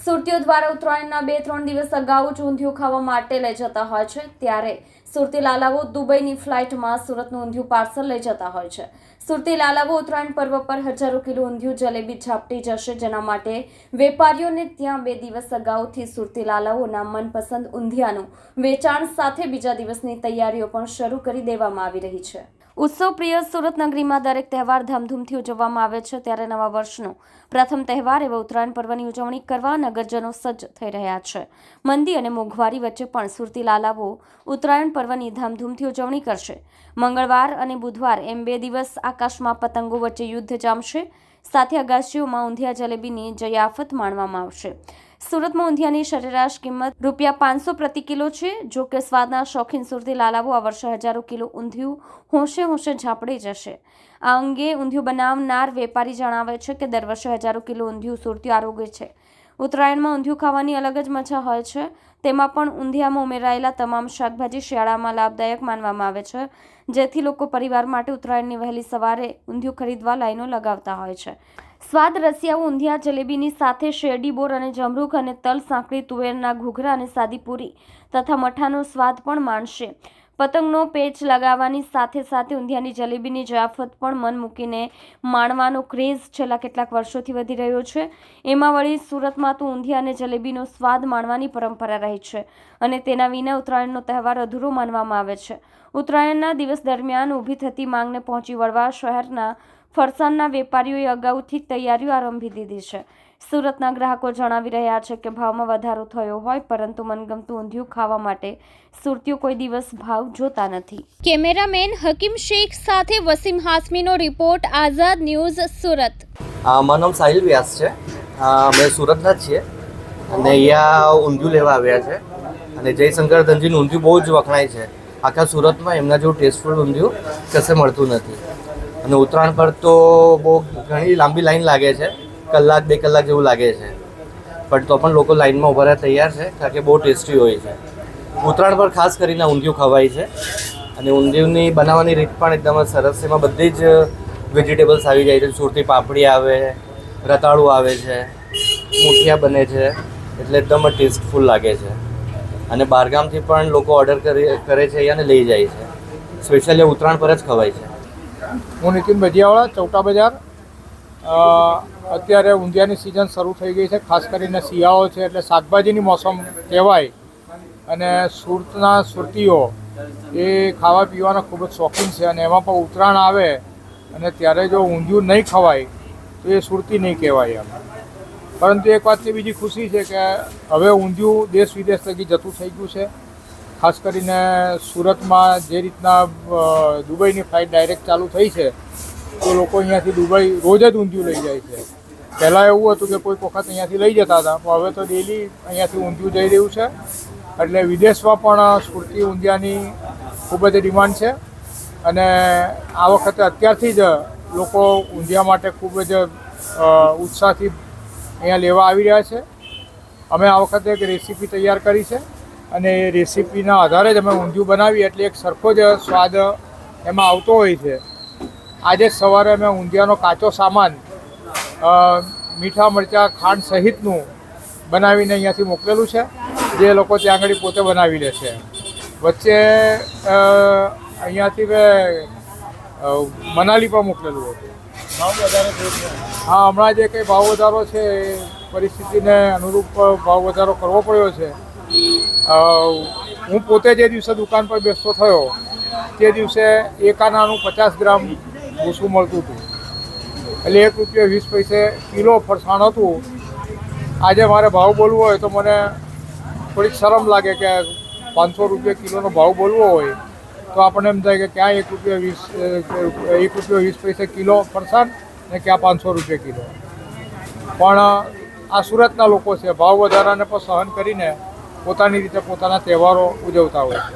સુરતીઓ દ્વારા ઉત્તરાયણના 2-3 દિવસ અગાઉ જ ઊંધિયું ખાવા માટે લઈ જતા હોય છે, ત્યારે સુરતી લાલાઓ દુબઈની ફ્લાઇટમાં સુરતનું ઊંધિયું પાર્સલ લઈ જતા હોય છે. સુરતી લાલાઓ ઉત્તરાયણ પર્વ પર હજારો કિલો ઊંધિયું જલેબી ઝાપટી જશે, જેના માટે વેપારીઓને ત્યાં 2 દિવસ અગાઉથી સુરતી લાલાઓના મનપસંદ ઊંધિયાનું વેચાણ સાથે બીજા દિવસની તૈયારીઓ પણ શરૂ કરી દેવામાં આવી રહી છે. ઉત્સવ પ્રિય સુરત નગરીમાં દરેક તહેવાર ધામધૂમથી ઉજવવામાં આવે છે, ત્યારે નવા વર્ષનો પ્રથમ તહેવાર એવા ઉત્તરાયણ પર્વની ઉજવણી કરવા નગરજનો સજ્જ થઈ રહ્યા છે. મંદી અને મોંઘવારી વચ્ચે પણ સુરતી લાલાઓ ઉત્તરાયણ પર્વની ધામધૂમથી ઉજવણી કરશે. મંગળવાર અને બુધવાર એમ 2 દિવસ આકાશમાં પતંગો વચ્ચે યુદ્ધ જામશે, સાથે અગાશીઓમાં ઊંધિયા જલેબીની જયાફત માણવામાં આવશે. સુરતમાં ઊંધિયાની સરેરાશ કિંમત ₹500 પ્રતિ કિલો છે. જો કે સ્વાદના શોખીન સુરતી લાલાઓ આ વર્ષે હજારો કિલો ઊંધિયું હોંશે ઝાપડી જશે. આ અંગે ઊંધિયું બનાવનાર વેપારી જણાવે છે કે દર વર્ષે હજારો કિલો ઊંધિયું સુરતીઓ આરોગે છે. ઉત્તરાયણમાં ઊંધિયું ખાવાની અલગ જ મજા હોય છે. તેમાં પણ ઊંધિયામાં ઉમેરાયેલા તમામ શાકભાજી શિયાળામાં લાભદાયક માનવામાં આવે છે, જેથી લોકો પરિવાર માટે ઉત્તરાયણની વહેલી સવારે ઊંધિયું ખરીદવા લાઈનો લગાવતા હોય છે. સ્વાદ રસિયાઓ ઊંધિયા જલેબીની સાથે શેરડી બોર અને જમરૂખ અને તલ સાંકળી તુવેરના ઘૂઘરા અને સાદી પૂરી તથા મઠાનો સ્વાદ પણ માણશે. પતંગનો પેચ લગાવવાની સાથે ઊંધિયાની જલેબીની જયાફત પણ મન મૂકીને માણવાનો ક્રેઝ છેલ્લા કેટલાક વર્ષોથી વધી રહ્યો છે. એમાં વળી સુરતમાં તો ઊંધિયા અને જલેબીનો સ્વાદ માણવાની પરંપરા રહી છે અને તેના વિના ઉત્તરાયણનો તહેવાર અધૂરો માનવામાં આવે છે. ઉત્તરાયણના દિવસ દરમિયાન ઊભી થતી માંગને પહોંચી વળવા શહેરના ફરસાણના વેપારીઓએ અગાઉથી તૈયારીઓ આરંભી દીધી છે. સુરતના ગ્રાહકો જણાવી રહ્યા છે કે ભાવમાં વધારો થયો હોય, પરંતુ મનગમતું ઊંધિયું ખાવા માટે સુરતીઓ કોઈ દિવસ ભાવ જોતા નથી. કેમેરામેન હકીમ શેખ સાથે વસીમ હાસમીનો રિપોર્ટ, આઝાદ ન્યૂઝ, સુરત. મારું નામ સાહિલ વ્યાસ છે. અમે સુરતના જ છીએ અને અહીંયા ઊંધિયું લેવા આવ્યા છે. અને જયશંકર ધનજીનું ઊંધિયું બહુ જ વખણાય છે. આખા સુરતમાં એમના જેવું ટેસ્ટફુલ ઊંધિયું કશે મળતું નથી. અને ઉત્તરાયણ પર તો બહુ ઘણી લાંબી લાઈન લાગે છે, 1-2 કલાક જેવું લાગે છે, પણ તો પણ લોકો લાઈનમાં ઊભા રહેવા તૈયાર છે, કારણ કે બહુ ટેસ્ટી હોય છે. ઉત્તરાયણ પર ખાસ કરીને ઊંધિયું ખવાય છે. અને ઊંધિયુંની બનાવવાની રીત પણ એકદમ જ સરસ છે. એમાં બધી જ વેજીટેબલ્સ આવી જાય છે. સુરતી પાપડી આવે, રતાળું આવે છે, મૂઠિયા બને છે, એટલે એકદમ જ ટેસ્ટફુલ લાગે છે. અને બહારગામથી પણ લોકો ઓર્ડર કરે છે અને લઈ જાય છે. સ્પેશિયલી ઉત્તરાયણ પર જ ખવાય છે. હું નીતિન ભજીયાવાળા, ચૌટા બજાર. અત્યારે ઊંધિયાની સિઝન શરૂ થઈ ગઈ છે. ખાસ કરીને શિયાળો છે એટલે શાકભાજીની મોસમ કહેવાય. અને સુરતના સુરતીઓ એ ખાવા પીવાના ખૂબ જ શોખીન છે. અને એમાં પણ ઉત્તરાયણ આવે અને ત્યારે જો ઊંધિયું નહીં ખવાય તો એ સુરતી નહીં કહેવાય એમ. પરંતુ એક વાતની બીજી ખુશી છે કે હવે ઊંધિયું દેશ વિદેશ લગી જતું થઈ ગયું છે. ખાસ કરીને સુરતમાં જે રીતના દુબઈની ફ્લાઇટ ડાયરેક્ટ ચાલુ થઈ છે, તો લોકો અહીંયાથી દુબઈ રોજ જ ઊંધિયું લઈ જાય છે. પહેલાં એવું હતું કે કોઈક વખત અહીંયાથી લઈ જતા હતા, પણ હવે તો ડેલી અહીંયાથી ઊંધિયું જઈ રહ્યું છે. એટલે વિદેશમાં પણ સુરતી ઊંધિયાની ખૂબ જ ડિમાન્ડ છે. અને આ વખતે અત્યારથી જ લોકો ઊંધિયા માટે ખૂબ જ ઉત્સાહથી અહીંયા લેવા આવી રહ્યા છે. અમે આ વખતે એક રેસીપી તૈયાર કરી છે અને એ રેસીપીના આધારે જ અમે ઊંધિયું બનાવી, એટલે એક સરખો જ સ્વાદ એમાં આવતો હોય છે. આજે જ સવારે અમે ઊંધિયાનો કાચો સામાન મીઠા મરચાં ખાંડ સહિતનું બનાવીને અહીંયાથી મોકલેલું છે, જે લોકો ત્યાં આગળ પોતે બનાવી લે છે. વચ્ચે અહીંયાથી મેં મનાલી પર મોકલેલું હતું. ભાવ વધારો થયો? હા, હમણાં જે કંઈ ભાવ વધારો છે એ પરિસ્થિતિને અનુરૂપ ભાવ વધારો કરવો પડ્યો છે. હું પોતે જે દિવસે દુકાન પર બેસતો થયો તે દિવસે એક આનાનું 50 ગ્રામ ભૂસું મળતું હતું, એટલે ₹1.20 કિલો ફરસાણ હતું. આજે મારે ભાવ બોલવો હોય તો મને થોડીક શરમ લાગે કે ₹500 કિલોનો ભાવ બોલવો હોય તો આપણને એમ થાય કે ક્યાં ₹1.20 કિલો ફરસાણ ને ક્યાં ₹500 કિલો. પણ આ સુરતના લોકો છે, ભાવ વધારાને પણ સહન કરીને પોતાની રીતે પોતાના તહેવારો ઉજવતા હોય છે.